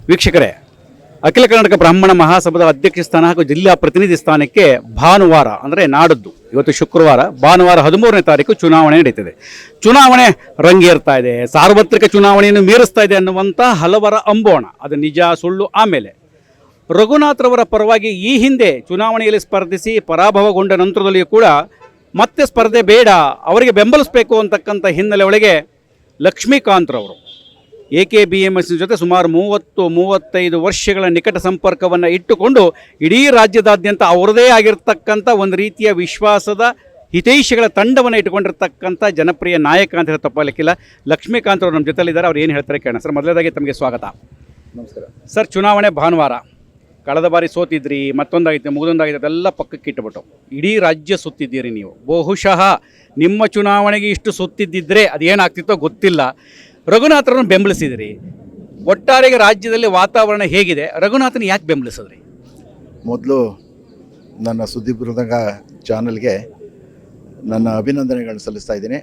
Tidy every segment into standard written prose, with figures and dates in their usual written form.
ವೀಕ್ಷಕರೇ, ಅಖಿಲ ಕರ್ನಾಟಕ ಬ್ರಾಹ್ಮಣ ಮಹಾಸಭಾದ ಅಧ್ಯಕ್ಷ ಸ್ಥಾನ ಹಾಗೂ ಜಿಲ್ಲಾ ಪ್ರತಿನಿಧಿ ಸ್ಥಾನಕ್ಕೆ ಭಾನುವಾರ ಅಂದರೆ ನಾಡದ್ದು, ಇವತ್ತು ಶುಕ್ರವಾರ, ಭಾನುವಾರ 13ನೇ ತಾರೀಕು ಚುನಾವಣೆ ನಡೀತಿದೆ. ಚುನಾವಣೆ ರಂಗೇರ್ತಾ ಇದೆ, ಸಾರ್ವತ್ರಿಕ ಚುನಾವಣೆಯನ್ನು ಮೀರಿಸ್ತಾ ಇದೆ ಅನ್ನುವಂಥ ಹಲವರ ಅಂಬೋಣ. ಅದು ನಿಜ ಸುಳ್ಳು ಆಮೇಲೆ. ರಘುನಾಥ್ರವರ ಪರವಾಗಿ ಈ ಹಿಂದೆ ಚುನಾವಣೆಯಲ್ಲಿ ಸ್ಪರ್ಧಿಸಿ ಪರಾಭವಗೊಂಡ ನಂತರದಲ್ಲಿಯೂ ಕೂಡ ಮತ್ತೆ ಸ್ಪರ್ಧೆ ಬೇಡ, ಅವರಿಗೆ ಬೆಂಬಲಿಸಬೇಕು ಅಂತಕ್ಕಂಥ ಹಿನ್ನೆಲೆ ಒಳಗೆ ಲಕ್ಷ್ಮೀಕಾಂತ್ರವರು AKBMS ಜೊತೆ ಸುಮಾರು 30-35 ವರ್ಷಗಳ ನಿಕಟ ಸಂಪರ್ಕವನ್ನು ಇಟ್ಟುಕೊಂಡು ಇಡೀ ರಾಜ್ಯದಾದ್ಯಂತ ಅವರದೇ ಆಗಿರ್ತಕ್ಕಂಥ ಒಂದು ರೀತಿಯ ವಿಶ್ವಾಸದ ಹಿತೈಷಿಗಳ ತಂಡವನ್ನು ಇಟ್ಟುಕೊಂಡಿರ್ತಕ್ಕಂಥ ಜನಪ್ರಿಯ ನಾಯಕ ಅಂತ ಹೇಳಿ ತಪ್ಪಾಗಲಿಕ್ಕಿಲ್ಲ. ಲಕ್ಷ್ಮೀಕಾಂತ್ ಅವರು ನಮ್ಮ ಜೊತೆಲಿದ್ದಾರೆ, ಅವ್ರು ಏನು ಹೇಳ್ತಾರೆ ಕೇಳೋಣ. ಸರ್, ಮೊದಲನೇದಾಗಿ ತಮಗೆ ಸ್ವಾಗತ. ನಮಸ್ಕಾರ ಸರ್, ಚುನಾವಣೆ ಭಾನುವಾರ, ಕಳೆದ ಬಾರಿ ಸೋತಿದ್ರಿ, ಮತ್ತೊಂದಾಗಿತ್ತು, ಮುಗಿದೊಂದಾಗಿತ್ತು, ಅದೆಲ್ಲ ಪಕ್ಕಕ್ಕೆ ಇಟ್ಟುಬಿಟ್ಟು ಇಡೀ ರಾಜ್ಯ ಸುತ್ತಿದ್ದೀರಿ ನೀವು. ಬಹುಶಃ ನಿಮ್ಮ ಚುನಾವಣೆಗೆ ಇಷ್ಟು ಸುತ್ತಿದ್ದಿದ್ರೆ ಅದೇನಾಗ್ತಿತ್ತೋ ಗೊತ್ತಿಲ್ಲ. ರಘುನಾಥರನ್ನು ಬೆಂಬಲಿಸಿದಿರಿ. ಒಟ್ಟಾರೆಗೆ ರಾಜ್ಯದಲ್ಲಿ ವಾತಾವರಣ ಹೇಗಿದೆ? ರಘುನಾಥನ ಯಾಕೆ ಬೆಂಬಲಿಸಿದ್ರಿ? ಮೊದಲು ನನ್ನ ಸುದ್ದಿ ಬೃಂದಂಗ ಚಾನಲ್ಗೆ ನನ್ನ ಅಭಿನಂದನೆಗಳನ್ನು ಸಲ್ಲಿಸ್ತಾ ಇದ್ದೀನಿ.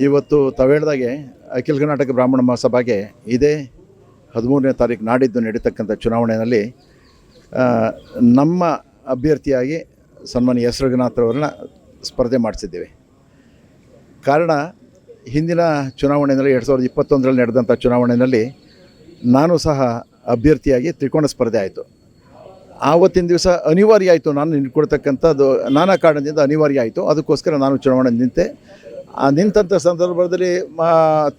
ಇವತ್ತು ತಾವು ಹೇಳಿದಾಗೆ ಅಖಿಲ ಕರ್ನಾಟಕ ಬ್ರಾಹ್ಮಣ ಮಹಾಸಭಾಗೆ ಇದೇ 13ನೇ ತಾರೀಕು ನಾಡಿದ್ದು ನಡೀತಕ್ಕಂಥ ಚುನಾವಣೆಯಲ್ಲಿ ನಮ್ಮ ಅಭ್ಯರ್ಥಿಯಾಗಿ ಸನ್ಮಾನ್ಯ ಎಸ್ ರಘುನಾಥ್ರವ್ರನ್ನ ಸ್ಪರ್ಧೆ ಮಾಡಿಸಿದ್ದೇವೆ. ಕಾರಣ, ಹಿಂದಿನ ಚುನಾವಣೆಯಲ್ಲಿ 2021ರಲ್ಲಿ ನಡೆದಂಥ ಚುನಾವಣೆಯಲ್ಲಿ ನಾನು ಸಹ ಅಭ್ಯರ್ಥಿಯಾಗಿ ತ್ರಿಕೋನ ಸ್ಪರ್ಧೆ ಆಯಿತು. ಆವತ್ತಿನ ದಿವಸ ಅನಿವಾರ್ಯ ಆಯಿತು, ನಾನು ನಿಂತ್ಕೊಳ್ತಕ್ಕಂಥದ್ದು ನಾನಾ ಕಾರಣದಿಂದ ಅನಿವಾರ್ಯ ಆಯಿತು. ಅದಕ್ಕೋಸ್ಕರ ನಾನು ಚುನಾವಣೆ ನಿಂತೆ. ನಿಂತಂಥ ಸಂದರ್ಭದಲ್ಲಿ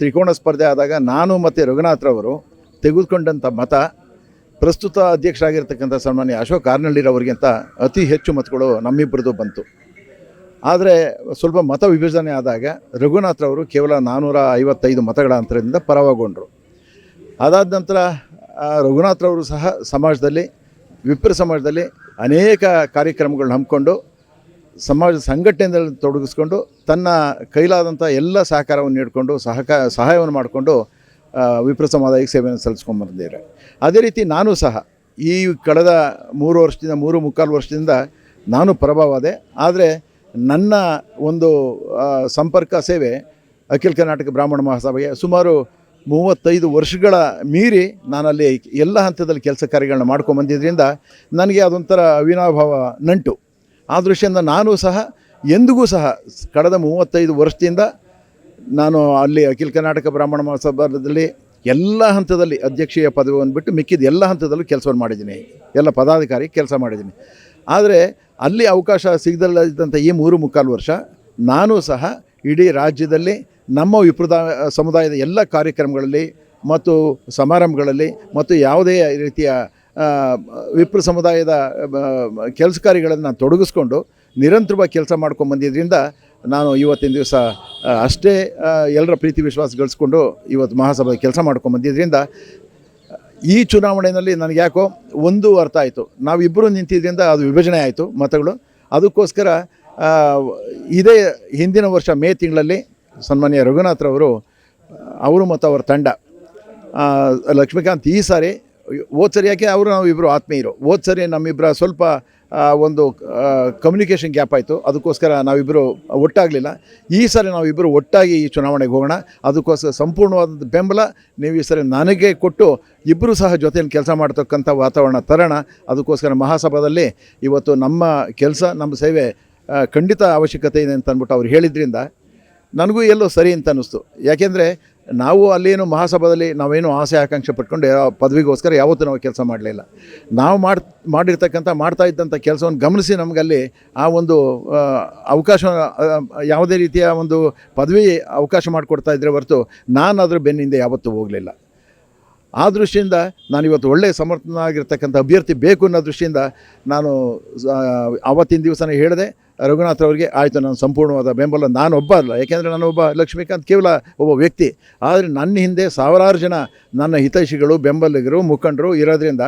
ತ್ರಿಕೋನ ಸ್ಪರ್ಧೆ ಆದಾಗ ನಾನು ಮತ್ತು ರಘುನಾಥ್ರವರು ತೆಗೆದುಕೊಂಡಂಥ ಮತ ಪ್ರಸ್ತುತ ಅಧ್ಯಕ್ಷರಾಗಿರ್ತಕ್ಕಂಥ ಸನ್ಮಾನ್ಯ ಅಶೋಕ್ ಆರ್ನಳ್ಳಿರವರಿಗಿಂತ ಅತಿ ಹೆಚ್ಚು ಮತಗಳು ನಮ್ಮಿಬ್ಬರದು ಬಂತು. ಆದರೆ ಸ್ವಲ್ಪ ಮತ ವಿಭಜನೆ ಆದಾಗ ರಘುನಾಥ್ರವರು ಕೇವಲ 455 ಮತಗಳ ಅಂತರದಿಂದ ಪರವಾಗೊಂಡರು. ಅದಾದ ನಂತರ ರಘುನಾಥ್ರವರು ಸಹ ಸಮಾಜದಲ್ಲಿ, ವಿಪ್ರ ಸಮಾಜದಲ್ಲಿ ಅನೇಕ ಕಾರ್ಯಕ್ರಮಗಳನ್ನ ಹಮ್ಮಿಕೊಂಡು ಸಮಾಜ ಸಂಘಟನೆಯಲ್ಲಿ ತೊಡಗಿಸ್ಕೊಂಡು ತನ್ನ ಕೈಲಾದಂಥ ಎಲ್ಲ ಸಹಕಾರವನ್ನು ನೀಡಿಕೊಂಡು ಸಹಾಯವನ್ನು ಮಾಡಿಕೊಂಡು ವಿಪ್ರ ಸಮಾಜಕ್ಕೆ ಸೇವೆಯನ್ನು ಸಲ್ಲಿಸ್ಕೊಂಡು ಬಂದಿದ್ದಾರೆ. ಅದೇ ರೀತಿ ನಾನು ಸಹ ಈ ಕಳೆದ 3.25 ವರ್ಷದಿಂದ ನಾನು ಪರಭಾವಾದೆ. ಆದರೆ ನನ್ನ ಒಂದು ಸಂಪರ್ಕ ಸೇವೆ ಅಖಿಲ ಕರ್ನಾಟಕ ಬ್ರಾಹ್ಮಣ ಮಹಾಸಭೆಗೆ ಸುಮಾರು 35 ವರ್ಷಗಳ ಮೀರಿ ನಾನಲ್ಲಿ ಎಲ್ಲ ಹಂತದಲ್ಲಿ ಕೆಲಸ ಕಾರ್ಯಗಳನ್ನ ಮಾಡ್ಕೊಂಬಂದಿದ್ದರಿಂದ ನನಗೆ ಅದೊಂಥರ ಅವಿನಾಭಾವ ನಂಟು. ಆ ದೃಷ್ಟಿಯಿಂದ ನಾನು ಸಹ ಎಂದಿಗೂ ಸಹ ಕಳೆದ 35 ವರ್ಷದಿಂದ ನಾನು ಅಲ್ಲಿ ಅಖಿಲ ಕರ್ನಾಟಕ ಬ್ರಾಹ್ಮಣ ಮಹಾಸಭಾದಲ್ಲಿ ಎಲ್ಲ ಹಂತದಲ್ಲಿ ಅಧ್ಯಕ್ಷೀಯ ಪದವಿಯನ್ನು ಬಿಟ್ಟು ಮಿಕ್ಕಿದ ಎಲ್ಲ ಹಂತದಲ್ಲೂ ಕೆಲಸವನ್ನು ಮಾಡಿದ್ದೀನಿ, ಎಲ್ಲ ಪದಾಧಿಕಾರಿ ಕೆಲಸ ಮಾಡಿದ್ದೀನಿ. ಆದರೆ ಅಲ್ಲಿ ಅವಕಾಶ ಸಿಗದಲ್ಲದಂಥ ಈ 3.25 ವರ್ಷ ನಾನು ಸಹ ಇಡೀ ರಾಜ್ಯದಲ್ಲಿ ನಮ್ಮ ವಿಪ್ರ ಸಮುದಾಯದ ಎಲ್ಲ ಕಾರ್ಯಕ್ರಮಗಳಲ್ಲಿ ಮತ್ತು ಸಮಾರಂಭಗಳಲ್ಲಿ ಮತ್ತು ಯಾವುದೇ ರೀತಿಯ ವಿಪ್ರ ಸಮುದಾಯದ ಕೆಲಸ ಕಾರ್ಯಗಳನ್ನು ನಾನು ತೊಡಗಿಸ್ಕೊಂಡು ನಿರಂತರವಾಗಿ ಕೆಲಸ ಮಾಡ್ಕೊಂಬಂದಿದ್ದರಿಂದ ನಾನು ಇವತ್ತಿನ ದಿವಸ ಅಷ್ಟೇ ಎಲ್ಲರ ಪ್ರೀತಿ ವಿಶ್ವಾಸ ಗಳಿಸ್ಕೊಂಡು ಇವತ್ತು ಮಹಾಸಭೆಗೆ ಕೆಲಸ ಮಾಡ್ಕೊಂಬಂದಿದ್ದರಿಂದ ಈ ಚುನಾವಣೆಯಲ್ಲಿ ನನಗೆ ಯಾಕೋ ಒಂದು ಅರ್ಥ ಆಯಿತು, ನಾವಿಬ್ಬರು ನಿಂತಿದ್ದರಿಂದ ಅದು ವಿಭಜನೆ ಆಯಿತು ಮತಗಳು. ಅದಕ್ಕೋಸ್ಕರ ಇದೇ ಹಿಂದಿನ ವರ್ಷ ಮೇ ತಿಂಗಳಲ್ಲಿ ಸನ್ಮಾನ್ಯ ರಘುನಾಥ್ರವರು ಅವರು ಮತ್ತು ಅವರ ತಂಡ ಲಕ್ಷ್ಮೀಕಾಂತ್ ಈ ಸಾರಿ ಹೋದ ಸರಿ ಯಾಕೆ ಅವರು ನಾವಿಬ್ಬರು ಆತ್ಮೀಯರು, ಹೋದ ಸರಿ ನಮ್ಮಿಬ್ಬರ ಸ್ವಲ್ಪ ಒಂದು ಕಮ್ಯುನಿಕೇಷನ್ ಗ್ಯಾಪ್ ಆಯಿತು. ಅದಕ್ಕೋಸ್ಕರ ನಾವಿಬ್ಬರು ಒಟ್ಟಾಗಲಿಲ್ಲ. ಈ ಸಾರಿ ನಾವಿಬ್ಬರು ಒಟ್ಟಾಗಿ ಈ ಚುನಾವಣೆಗೆ ಹೋಗೋಣ. ಅದಕ್ಕೋಸ್ಕರ ಸಂಪೂರ್ಣವಾದ ಬೆಂಬಲ ನೀವು ಈ ಸಾರಿ ನನಗೆ ಕೊಟ್ಟು ಇಬ್ಬರು ಸಹ ಜೊತೆಯಲ್ಲಿ ಕೆಲಸ ಮಾಡ್ತಕ್ಕಂಥ ವಾತಾವರಣ ತರೋಣ. ಅದಕ್ಕೋಸ್ಕರ ಮಹಾಸಭಾದಲ್ಲಿ ಇವತ್ತು ನಮ್ಮ ಕೆಲಸ, ನಮ್ಮ ಸೇವೆ ಖಂಡಿತ ಅವಶ್ಯಕತೆ ಇದೆ ಅಂತ ಅಂದ್ಬಿಟ್ಟು ಅವ್ರು ಹೇಳಿದ್ರಿಂದ ನನಗೂ ಎಲ್ಲೋ ಸರಿ ಅಂತ ಅನ್ನಿಸ್ತು. ಯಾಕೆಂದರೆ ನಾವು ಅಲ್ಲೇನು ಮಹಾಸಭಾದಲ್ಲಿ ನಾವೇನು ಆಸೆ ಆಕಾಂಕ್ಷೆ ಪಟ್ಕೊಂಡು ಪದವಿಗೋಸ್ಕರ ಯಾವತ್ತೂ ನಾವು ಕೆಲಸ ಮಾಡಲಿಲ್ಲ. ನಾವು ಮಾಡ್ತಾ ಇದ್ದಂಥ ಕೆಲಸವನ್ನು ಗಮನಿಸಿ ನಮಗಲ್ಲಿ ಆ ಒಂದು ಅವಕಾಶ, ಯಾವುದೇ ರೀತಿಯ ಒಂದು ಪದವಿ ಅವಕಾಶ ಮಾಡಿಕೊಡ್ತಾ ಇದ್ದರೆ ಹೊರತು ನಾನು ಅದರ ಬೆನ್ನಿಂದ ಯಾವತ್ತೂ ಹೋಗಲಿಲ್ಲ. ಆ ದೃಷ್ಟಿಯಿಂದ ನಾನಿವತ್ತು ಒಳ್ಳೆಯ ಸಮರ್ಥನಾಗಿರ್ತಕ್ಕಂಥ ಅಭ್ಯರ್ಥಿ ಬೇಕು ಅನ್ನೋ ದೃಷ್ಟಿಯಿಂದ ನಾನು ಆವತ್ತಿನ ದಿವಸನೇ ಹೇಳಿದೆ ರಘುನಾಥ್ರವ್ರಿಗೆ, ಆಯಿತು ನಾನು ಸಂಪೂರ್ಣವಾದ ಬೆಂಬಲ. ನಾನು ಒಬ್ಬ ಅಲ್ಲ, ಯಾಕೆಂದರೆ ನಾನೊಬ್ಬ ಲಕ್ಷ್ಮೀಕಾಂತ್ ಕೇವಲ ಒಬ್ಬ ವ್ಯಕ್ತಿ. ಆದರೆ ನನ್ನ ಹಿಂದೆ ಸಾವಿರಾರು ಜನ ನನ್ನ ಹಿತೈಷಿಗಳು, ಬೆಂಬಲಿಗರು, ಮುಖಂಡರು ಇರೋದ್ರಿಂದ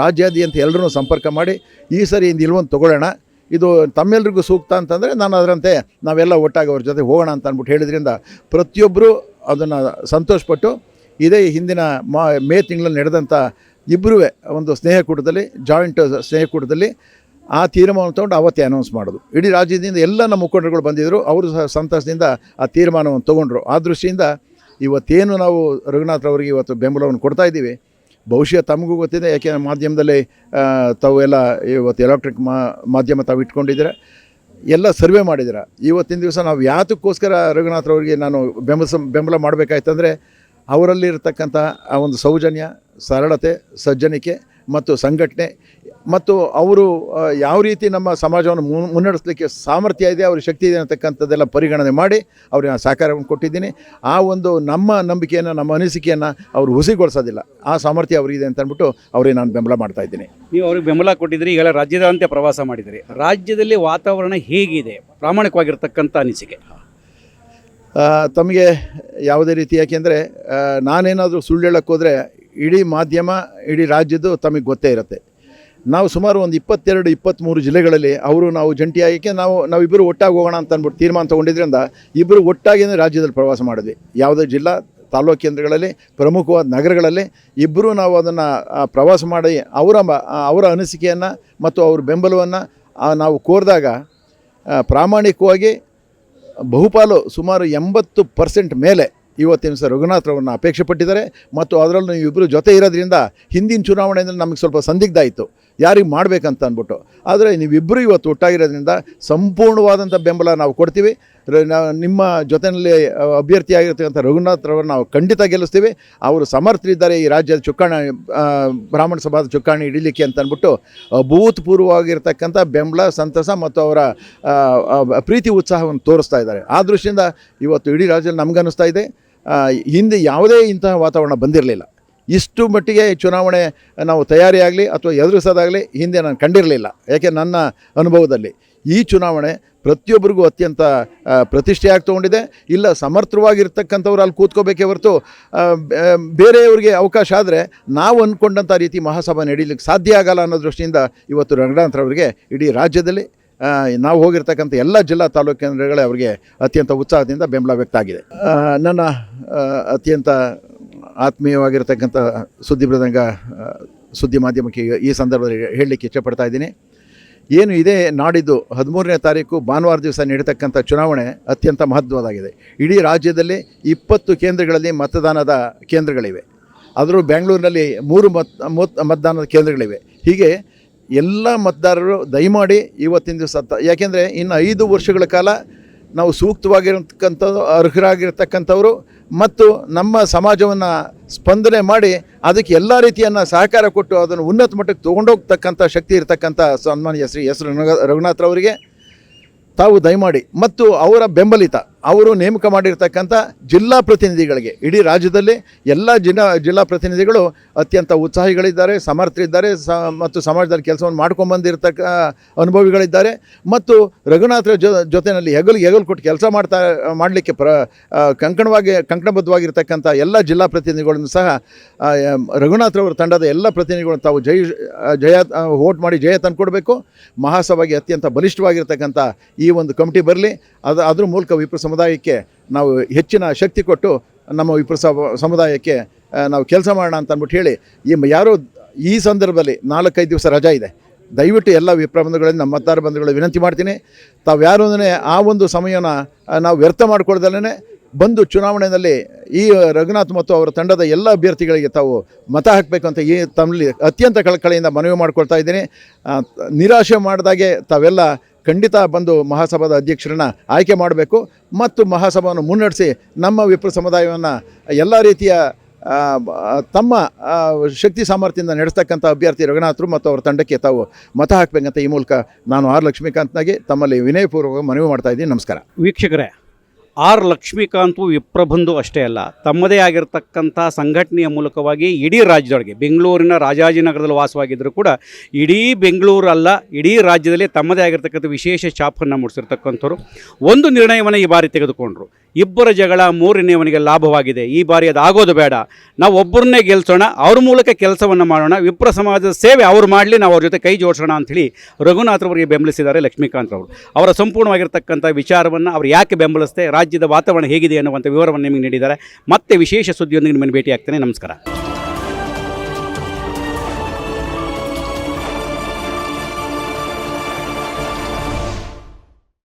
ರಾಜ್ಯಾದ್ಯಂತ ಎಲ್ಲರೂ ಸಂಪರ್ಕ ಮಾಡಿ ಈ ಸರಿ ನಿಲುವನ್ನು ತೊಗೊಳ್ಳೋಣ, ಇದು ತಮ್ಮೆಲ್ಲರಿಗೂ ಸೂಕ್ತ ಅಂತಂದರೆ ನಾನು ಅದರಂತೆ ನಾವೆಲ್ಲ ಒಟ್ಟಾಗಿ ಅವ್ರ ಜೊತೆ ಹೋಗೋಣ ಅಂತ ಅಂದ್ಬಿಟ್ಟು ಹೇಳಿದ್ರಿಂದ ಪ್ರತಿಯೊಬ್ಬರು ಅದನ್ನು ಸಂತೋಷಪಟ್ಟು ಇದೇ ಹಿಂದಿನ ಮೇ ತಿಂಗಳಲ್ಲಿ ನಡೆದಂಥ ಇಬ್ಬರೂ ಒಂದು ಸ್ನೇಹಕೂಟದಲ್ಲಿ, ಜಾಯಿಂಟ್ ಸ್ನೇಹಕೂಟದಲ್ಲಿ ಆ ತೀರ್ಮಾನವನ್ನು ತೊಗೊಂಡು ಅವತ್ತೇ ಅನೌನ್ಸ್ ಮಾಡೋದು. ಇಡೀ ರಾಜ್ಯದಿಂದ ಎಲ್ಲ ನಮ್ಮ ಮುಖಂಡರುಗಳು ಬಂದಿದ್ದರು, ಅವರು ಸಹ ಸಂತಸದಿಂದ ಆ ತೀರ್ಮಾನವನ್ನು ತೊಗೊಂಡ್ರು. ಆ ದೃಷ್ಟಿಯಿಂದ ಇವತ್ತೇನು ನಾವು ರಘುನಾಥ್ರವರಿಗೆ ಇವತ್ತು ಬೆಂಬಲವನ್ನು ಕೊಡ್ತಾ ಇದ್ದೀವಿ, ಬಹುಶಃ ತಮಗೂ ಗೊತ್ತಿದೆ, ಯಾಕೆ ಮಾಧ್ಯಮದಲ್ಲಿ ತಾವು ಎಲ್ಲ ಇವತ್ತು ಎಲೆಕ್ಟ್ರಿಕ್ ಮಾಧ್ಯಮ ತಾವು ಇಟ್ಕೊಂಡಿದ್ದೀರ, ಎಲ್ಲ ಸರ್ವೆ ಮಾಡಿದ್ದೀರ. ಇವತ್ತಿನ ದಿವಸ ನಾವು ಯಾತಕ್ಕೋಸ್ಕರ ರಘುನಾಥ್ರವ್ರಿಗೆ ನಾನು ಬೆಂಬಲ ಮಾಡಬೇಕಾಯ್ತಂದರೆ ಅವರಲ್ಲಿರ್ತಕ್ಕಂಥ ಆ ಒಂದು ಸೌಜನ್ಯ, ಸರಳತೆ, ಸಜ್ಜನಿಕೆ ಮತ್ತು ಸಂಘಟನೆ, ಮತ್ತು ಅವರು ಯಾವ ರೀತಿ ನಮ್ಮ ಸಮಾಜವನ್ನು ಮುನ್ನಡೆಸಲಿಕ್ಕೆ ಸಾಮರ್ಥ್ಯ ಇದೆ, ಅವ್ರ ಶಕ್ತಿ ಇದೆ ಅಂತಕ್ಕಂಥದ್ದೆಲ್ಲ ಪರಿಗಣನೆ ಮಾಡಿ ಅವ್ರಿಗೆ ನಾನು ಸಹಕಾರವನ್ನು ಕೊಟ್ಟಿದ್ದೀನಿ. ಆ ಒಂದು ನಮ್ಮ ನಂಬಿಕೆಯನ್ನು, ನಮ್ಮ ಅನಿಸಿಕೆಯನ್ನು ಅವರು ಹುಸಿಗೊಳಿಸೋದಿಲ್ಲ, ಆ ಸಾಮರ್ಥ್ಯ ಅವರಿದೆ ಅಂತ ಅಂದ್ಬಿಟ್ಟು ಅವರಿಗೆ ನಾನು ಬೆಂಬಲ ಮಾಡ್ತಾಯಿದ್ದೀನಿ. ನೀವು ಅವ್ರಿಗೆ ಬೆಂಬಲ ಕೊಟ್ಟಿದ್ರಿ, ಈಗೆಲ್ಲ ರಾಜ್ಯದಾದ್ಯಂತ ಪ್ರವಾಸ ಮಾಡಿದಿರಿ. ರಾಜ್ಯದಲ್ಲಿ ವಾತಾವರಣ ಹೇಗಿದೆ, ಪ್ರಾಮಾಣಿಕವಾಗಿರ್ತಕ್ಕಂಥ ಅನಿಸಿಕೆ ತಮಗೆ ಯಾವುದೇ ರೀತಿ? ಯಾಕೆಂದರೆ ನಾನೇನಾದರೂ ಸುಳ್ಳು ಹೇಳೋಕ್ಕೆ ಹೋದರೆ ಇಡೀ ಮಾಧ್ಯಮ, ಇಡೀ ರಾಜ್ಯದ್ದು ತಮಗೆ ಗೊತ್ತೇ ಇರುತ್ತೆ. ನಾವು ಸುಮಾರು ಒಂದು 22-23 ಜಿಲ್ಲೆಗಳಲ್ಲಿ ನಾವು ಜಂಟಿಯಾಗಿ ನಾವಿಬ್ಬರು ಒಟ್ಟಾಗಿ ಹೋಗೋಣ ಅಂತ ಅಂದ್ಬಿಟ್ಟು ತೀರ್ಮಾನ ತೊಗೊಂಡಿದ್ರಿಂದ ಇಬ್ಬರು ಒಟ್ಟಾಗಿ ರಾಜ್ಯದಲ್ಲಿ ಪ್ರವಾಸ ಮಾಡಿದ್ವಿ. ಯಾವುದೇ ಜಿಲ್ಲಾ, ತಾಲೂಕು ಕೇಂದ್ರಗಳಲ್ಲಿ, ಪ್ರಮುಖವಾದ ನಗರಗಳಲ್ಲಿ ಇಬ್ಬರೂ ನಾವು ಅದನ್ನು ಪ್ರವಾಸ ಮಾಡಿ ಅವರ ಅನಿಸಿಕೆಯನ್ನು ಮತ್ತು ಅವ್ರ ಬೆಂಬಲವನ್ನು ನಾವು ಕೋರಿದಾಗ ಪ್ರಾಮಾಣಿಕವಾಗಿ ಬಹುಪಾಲು ಸುಮಾರು 80% ಮೇಲೆ ಇವತ್ತಿನ ದಿವಸ ರಘುನಾಥ್ರವ್ರನ್ನ ಅಪೇಕ್ಷೆ ಪಟ್ಟಿದ್ದಾರೆ. ಮತ್ತು ಅದರಲ್ಲೂ ನೀವಿಬ್ಬರು ಜೊತೆ ಇರೋದ್ರಿಂದ ಹಿಂದಿನ ಚುನಾವಣೆಯಿಂದ ನಮಗೆ ಸ್ವಲ್ಪ ಸಂದಿಗ್ಧ ಆಯಿತು ಯಾರಿಗೆ ಮಾಡಬೇಕಂತ ಅಂದ್ಬಿಟ್ಟು. ಆದರೆ ನೀವಿಬ್ಬರು ಇವತ್ತು ಒಟ್ಟಾಗಿರೋದ್ರಿಂದ ಸಂಪೂರ್ಣವಾದಂಥ ಬೆಂಬಲ ನಾವು ಕೊಡ್ತೀವಿ. ನಿಮ್ಮ ಜೊತೆಯಲ್ಲಿ ಅಭ್ಯರ್ಥಿಯಾಗಿರ್ತಕ್ಕಂಥ ರಘುನಾಥ್ರವ್ರನ್ನ ನಾವು ಖಂಡಿತ ಗೆಲ್ಲಿಸ್ತೀವಿ. ಅವರು ಸಮರ್ಥರಿದ್ದಾರೆ ಈ ರಾಜ್ಯದ ಚುಕ್ಕಾಣಿ, ಬ್ರಾಹ್ಮಣ ಸಭಾದ ಚುಕ್ಕಾಣಿ ಹಿಡಿಲಿಕ್ಕೆ ಅಂತ ಅಂದ್ಬಿಟ್ಟು ಅಭೂತಪೂರ್ವವಾಗಿರ್ತಕ್ಕಂಥ ಬೆಂಬಲ, ಸಂತಸ ಮತ್ತು ಅವರ ಪ್ರೀತಿ ಉತ್ಸಾಹವನ್ನು ತೋರಿಸ್ತಾ ಇದ್ದಾರೆ. ಆ ದೃಷ್ಟಿಯಿಂದ ಇವತ್ತು ಇಡೀ ರಾಜ್ಯದಲ್ಲಿ ನಮಗನ್ನಿಸ್ತಾ ಇದೆ, ಹಿಂದೆ ಯಾವುದೇ ಇಂತಹ ವಾತಾವರಣ ಬಂದಿರಲಿಲ್ಲ. ಇಷ್ಟು ಮಟ್ಟಿಗೆ ಚುನಾವಣೆ ನಾವು ತಯಾರಿಯಾಗಲಿ ಅಥವಾ ಎದುರಿಸೋದಾಗಲಿ ಹಿಂದೆ ನಾನು ಕಂಡಿರಲಿಲ್ಲ. ಯಾಕೆ ನನ್ನ ಅನುಭವದಲ್ಲಿ ಈ ಚುನಾವಣೆ ಪ್ರತಿಯೊಬ್ಬರಿಗೂ ಅತ್ಯಂತ ಪ್ರತಿಷ್ಠೆಯಾಗಿ ತೊಗೊಂಡಿದೆ. ಇಲ್ಲ, ಸಮರ್ಥವಾಗಿರ್ತಕ್ಕಂಥವ್ರು ಅಲ್ಲಿ ಕೂತ್ಕೋಬೇಕೇ ಹೊರತು ಬೇರೆಯವ್ರಿಗೆ ಅವಕಾಶ ಆದರೆ ನಾವು ಅಂದ್ಕೊಂಡಂಥ ರೀತಿ ಮಹಾಸಭಾ ನಡೀಲಿಕ್ಕೆ ಸಾಧ್ಯ ಆಗಲ್ಲ ಅನ್ನೋ ದೃಷ್ಟಿಯಿಂದ ಇವತ್ತು ರಘುನಾಥ್ರವ್ರಿಗೆ ಇಡೀ ರಾಜ್ಯದಲ್ಲಿ ನಾವು ಹೋಗಿರ್ತಕ್ಕಂಥ ಎಲ್ಲ ಜಿಲ್ಲಾ ತಾಲೂಕು ಕೇಂದ್ರಗಳೇ ಅವರಿಗೆ ಅತ್ಯಂತ ಉತ್ಸಾಹದಿಂದ ಬೆಂಬಲ ವ್ಯಕ್ತ ಆಗಿದೆ. ನನ್ನ ಅತ್ಯಂತ ಆತ್ಮೀಯವಾಗಿರ್ತಕ್ಕಂಥ ಸುದ್ದಿ ಮಾಧ್ಯಮಕ್ಕೆ ಈ ಸಂದರ್ಭದಲ್ಲಿ ಹೇಳಲಿಕ್ಕೆ ಇಷ್ಟಪಡ್ತಾ ಇದ್ದೀನಿ. ಏನು ಇದೆ, ನಾಡಿದ್ದು 13ನೇ ತಾರೀಕು ಭಾನುವಾರ ದಿವಸ ನಡೀತಕ್ಕಂಥ ಚುನಾವಣೆ ಅತ್ಯಂತ ಮಹತ್ವದಾಗಿದೆ. ಇಡೀ ರಾಜ್ಯದಲ್ಲಿ 20 ಕೇಂದ್ರಗಳಲ್ಲಿ ಮತದಾನದ ಕೇಂದ್ರಗಳಿವೆ. ಆದರೂ ಬೆಂಗಳೂರಿನಲ್ಲಿ 3 ಮತದಾನದ ಕೇಂದ್ರಗಳಿವೆ. ಹೀಗೆ ಎಲ್ಲ ಮತದಾರರು ದಯಮಾಡಿ ಇವತ್ತಿನ ದಿವಸ, ಯಾಕೆಂದರೆ ಇನ್ನು 5 ವರ್ಷಗಳ ಕಾಲ ನಾವು ಸೂಕ್ತವಾಗಿರತಕ್ಕಂಥದ್ದು, ಅರ್ಹರಾಗಿರ್ತಕ್ಕಂಥವರು ಮತ್ತು ನಮ್ಮ ಸಮಾಜವನ್ನು ಸ್ಪಂದನೆ ಮಾಡಿ ಅದಕ್ಕೆ ಎಲ್ಲ ರೀತಿಯನ್ನು ಸಹಕಾರ ಕೊಟ್ಟು ಅದನ್ನು ಉನ್ನತ ಮಟ್ಟಕ್ಕೆ ತೊಗೊಂಡೋಗ್ತಕ್ಕಂಥ ಶಕ್ತಿ ಇರತಕ್ಕಂಥ ಸನ್ಮಾನ್ಯ ಶ್ರೀ ಎಸ್ ರಘುನಾಥ್ರವರಿಗೆ ತಾವು ದಯಮಾಡಿ ಮತ್ತು ಅವರ ಬೆಂಬಲಿತ ಅವರು ನೇಮಕ ಮಾಡಿರ್ತಕ್ಕಂಥ ಜಿಲ್ಲಾ ಪ್ರತಿನಿಧಿಗಳಿಗೆ, ಇಡೀ ರಾಜ್ಯದಲ್ಲಿ ಎಲ್ಲ ಜಿಲ್ಲಾ ಪ್ರತಿನಿಧಿಗಳು ಅತ್ಯಂತ ಉತ್ಸಾಹಿಗಳಿದ್ದಾರೆ, ಸಮರ್ಥರಿದ್ದಾರೆ, ಮತ್ತು ಸಮಾಜದಲ್ಲಿ ಕೆಲಸವನ್ನು ಮಾಡ್ಕೊಂಬಂದಿರತಕ್ಕ ಅನುಭವಿಗಳಿದ್ದಾರೆ. ಮತ್ತು ರಘುನಾಥ್ರ ಜೊತೆಯಲ್ಲಿ ಹೆಗಲು ಕೊಟ್ಟು ಕೆಲಸ ಮಾಡಲಿಕ್ಕೆ ಕಂಕಣಬದ್ಧವಾಗಿರ್ತಕ್ಕಂಥ ಎಲ್ಲ ಜಿಲ್ಲಾ ಪ್ರತಿನಿಧಿಗಳನ್ನು ಸಹ ರಘುನಾಥ್ರವರ ತಂಡದ ಎಲ್ಲ ಪ್ರತಿನಿಧಿಗಳನ್ನು ತಾವು ವೋಟ್ ಮಾಡಿ ಜಯ ತಂದುಕೊಡ್ಬೇಕು. ಮಹಾಸಭೆಗೆ ಅತ್ಯಂತ ಬಲಿಷ್ಠವಾಗಿರ್ತಕ್ಕಂಥ ಈ ಒಂದು ಕಮಿಟಿ ಬರಲಿ. ಅದ್ರ ಮೂಲಕ ವಿಪ್ರ ಸಮುದಾಯಕ್ಕೆ ನಾವು ಹೆಚ್ಚಿನ ಶಕ್ತಿ ಕೊಟ್ಟು ನಮ್ಮ ವಿಪ್ರ ಸಮುದಾಯಕ್ಕೆ ನಾವು ಕೆಲಸ ಮಾಡೋಣ ಅಂತ ಅಂದ್ಬಿಟ್ಟು ಹೇಳಿ, ಯಾರೋ ಈ ಸಂದರ್ಭದಲ್ಲಿ 4-5 ದಿವಸ ರಜಾ ಇದೆ, ದಯವಿಟ್ಟು ಎಲ್ಲ ವಿಪ್ರ ಬಂಧುಗಳಲ್ಲಿ, ನಮ್ಮ ಮತದಾರ ಬಂಧುಗಳು ವಿನಂತಿ ಮಾಡ್ತೀನಿ, ತಾವು ಯಾರೂ ಆ ಒಂದು ಸಮಯನ ನಾವು ವ್ಯರ್ಥ ಮಾಡಿಕೊಳ್ದಲ್ಲೇ ಬಂದು ಚುನಾವಣೆಯಲ್ಲಿ ಈ ರಘುನಾಥ್ ಮತ್ತು ಅವರ ತಂಡದ ಎಲ್ಲ ಅಭ್ಯರ್ಥಿಗಳಿಗೆ ತಾವು ಮತ ಹಾಕಬೇಕು ಅಂತ ತಮ್ಮಲ್ಲಿ ಅತ್ಯಂತ ಕಳಕಳಿಯಿಂದ ಮನವಿ ಮಾಡ್ಕೊಳ್ತಾ ಇದ್ದೀನಿ. ನಿರಾಶೆ ಮಾಡಿದಾಗೆ ತಾವೆಲ್ಲ ಖಂಡಿತ ಬಂದು ಮಹಾಸಭಾದ ಅಧ್ಯಕ್ಷರನ್ನ ಆಯ್ಕೆ ಮಾಡಬೇಕು ಮತ್ತು ಮಹಾಸಭಾವನ್ನು ಮುನ್ನಡೆಸಿ ನಮ್ಮ ವಿಪ್ರ ಸಮುದಾಯವನ್ನು ಎಲ್ಲ ರೀತಿಯ ತಮ್ಮ ಶಕ್ತಿ ಸಾಮರ್ಥ್ಯದಿಂದ ನಡೆಸ್ತಕ್ಕಂಥ ಅಭ್ಯರ್ಥಿ ರಘುನಾಥರು ಮತ್ತು ಅವರ ತಂಡಕ್ಕೆ ತಾವು ಮತ ಹಾಕಬೇಕಂತ ಈ ಮೂಲಕ ನಾನು ಆರ್ ಲಕ್ಷ್ಮೀಕಾಂತ್ನಾಗಿ ತಮ್ಮಲ್ಲಿ ವಿನಯಪೂರ್ವಕ ಮನವಿ ಮಾಡ್ತಾ ಇದ್ದೀನಿ. ನಮಸ್ಕಾರ. ವೀಕ್ಷಕರೇ, ಆರ್ ಲಕ್ಷ್ಮೀಕಾಂತ್ ವಿಪ್ರಬಂಧು ಅಷ್ಟೇ ಅಲ್ಲ, ತಮ್ಮದೇ ಆಗಿರತಕ್ಕಂಥ ಸಂಘಟನೆಯ ಮೂಲಕವಾಗಿ ಇಡೀ ರಾಜ್ಯದೊಳಗೆ, ಬೆಂಗಳೂರಿನ ರಾಜಾಜಿನಗರದಲ್ಲಿ ವಾಸವಾಗಿದ್ದರೂ ಕೂಡ ಇಡೀ ಬೆಂಗಳೂರು ಅಲ್ಲ, ಇಡೀ ರಾಜ್ಯದಲ್ಲಿ ತಮ್ಮದೇ ಆಗಿರ್ತಕ್ಕಂಥ ವಿಶೇಷ ಛಾಪನ್ನು ಮೂಡಿಸಿರ್ತಕ್ಕಂಥವ್ರು. ಒಂದು ನಿರ್ಣಯವನ್ನು ಈ ಬಾರಿ ತೆಗೆದುಕೊಂಡ್ರು. ಇಬ್ಬರ ಜಗಳ ಮೂರನೆಯವನಿಗೆ ಲಾಭವಾಗಿದೆ, ಈ ಬಾರಿ ಅದು ಆಗೋದು ಬೇಡ, ನಾವು ಒಬ್ಬರನ್ನೇ ಗೆಲ್ಲಿಸೋಣ, ಅವ್ರ ಮೂಲಕ ಕೆಲಸವನ್ನು ಮಾಡೋಣ, ವಿಪ್ರ ಸಮಾಜದ ಸೇವೆ ಅವ್ರು ಮಾಡಲಿ, ನಾವು ಅವ್ರ ಜೊತೆ ಕೈ ಜೋಡಿಸೋಣ ಅಂಥೇಳಿ ರಘುನಾಥ್ರವರಿಗೆ ಬೆಂಬಲಿಸಿದ್ದಾರೆ ಲಕ್ಷ್ಮೀಕಾಂತ್ರವರು. ಅವರ ಸಂಪೂರ್ಣವಾಗಿರ್ತಕ್ಕಂಥ ವಿಚಾರವನ್ನು ಅವ್ರು ಯಾಕೆ ಬೆಂಬಲಿಸ್ತೆ, ರಾಜ್ಯದ ವಾತಾವರಣ ಹೇಗಿದೆ ಅನ್ನುವಂಥ ವಿವರವನ್ನು ನಿಮಗೆ ನೀಡಿದ್ದಾರೆ. ಮತ್ತೆ ವಿಶೇಷ ಸುದ್ದಿಯೊಂದಿಗೆ ನಿಮ್ಮನ್ನು ಭೇಟಿ ಆಗ್ತೇನೆ. ನಮಸ್ಕಾರ.